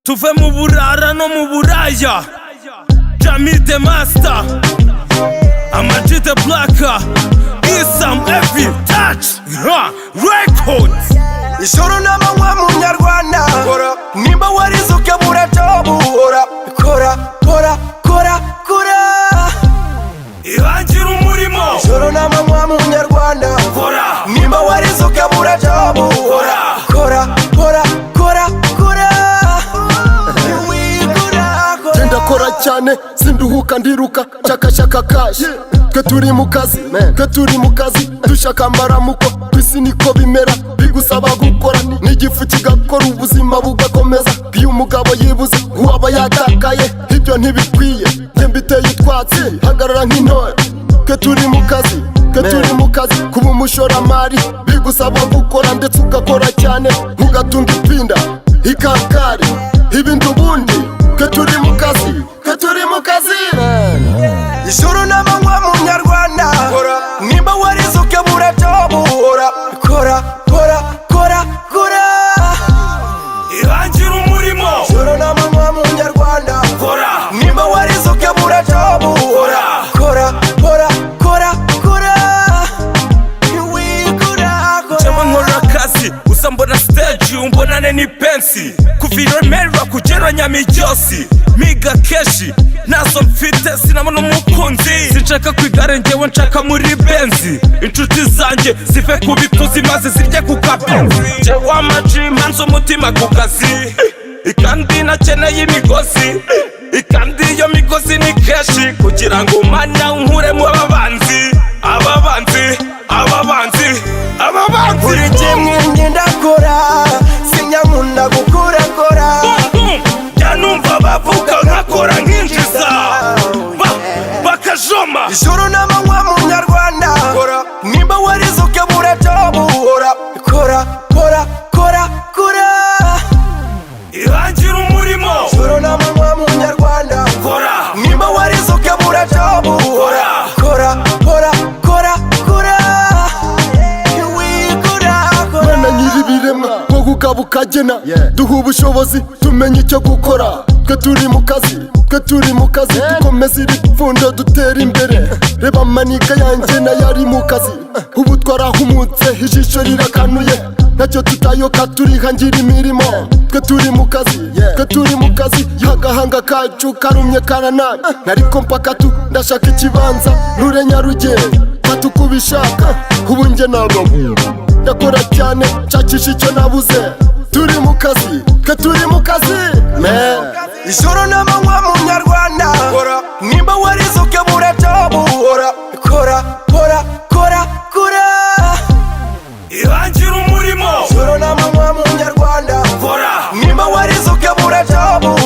tuve mu burara no mu buraya. Jamil the master, Amag the Blacker, Isam every touch records. Ijoro n'amanywa mu Nyarwanda, nimba warize ukabura jobu, kora kora kora kora. Irangira umurimo. Ijoro n'amanywa mu Nyarwanda, nimba warize ukabura jobu, kora kora kora kora. Genda kora cyane sinduhuka ndiruka shaka cash. Twe turi mu kazi, dushaka amaramuko kwisi niko bimera, bigusaba gukora n'igifu kigakora ubuzima bugakomeza. Iyo umugabo yibuze uwaba yatakaye, ibyo ntibikwiye njye mbiteye utwatsi, hagarara nk'intore. Twe turi mu kazi, kuba umushoramari bigusaba gukora ndetse ugakora cyane, ntugatunga ipinda ikakari ibindi ubundi. Twe turi mu kazi, ijoro n'amanywa mu Nyarwanda, nimba warize ukabura jobu, kora kora kora kora. Irangira umurimo. Ijoro n'amanywa mu Nyarwanda, nimba warize ukabura jobu, kora kora kora kora. Jama nkora akazi gusa mbona stage umbonane ni pensi, kuva iromerwa kugera Nyamijyosi, miga keshi nazo mfite sinabona umukunzi. Sinshaka kwigare njyewe nshaka muri benzi, inshuti zanjye zive ku bituzi maze zirye ku kabenzi. Njyewe Amag mpanze umutima ku kazi, ikandi nakeneye imigozi, ikandi iyo migozi ni keshi, kugira ngo umwanya unkuremo ababanzi. Buri kimwe ngenda kora, sinyankunda gukorakora. Jya numva bavuga nkakora nkinjiza bakajoma. Ijoro n'amanywa mu Nyarwanda, nimba warize ukabura jobu, kora kora kora kora. Irangira umurimo. Ijoro n'amanywa mu Nyarwanda, nimba warize ukabura jobu, kora kora kora kora. Mana nyir'ibiremwa wowe ukaba ukagena, duha ubushobozi tumenye icyo gukora. Twe turi mu kazi, dukomeze iri pfundo dutera imbere. Reba amanika yanjye nayo ari mu kazi, ubu twarahumutse ijisho rirakanuye, ntacyo tutayoka turihangira imirimo. Twe turi mu kazi, y'agahanga kacu karumye karanana. Nariko mpaka ndashaka ikibanza nture Nyarugenge, fata uko ubishaka ubu njye nagabu ndakora cyane nshakisha icyo nabuze. Turi mu kazi, man. Ijoro n'amanywa mu Nyarwanda, nimba warize ukabura jobu, kora kora kora kora. Irangira umurimo. Ijoro n'amanywa mu Nyarwanda, nimba warize ukabura jobu,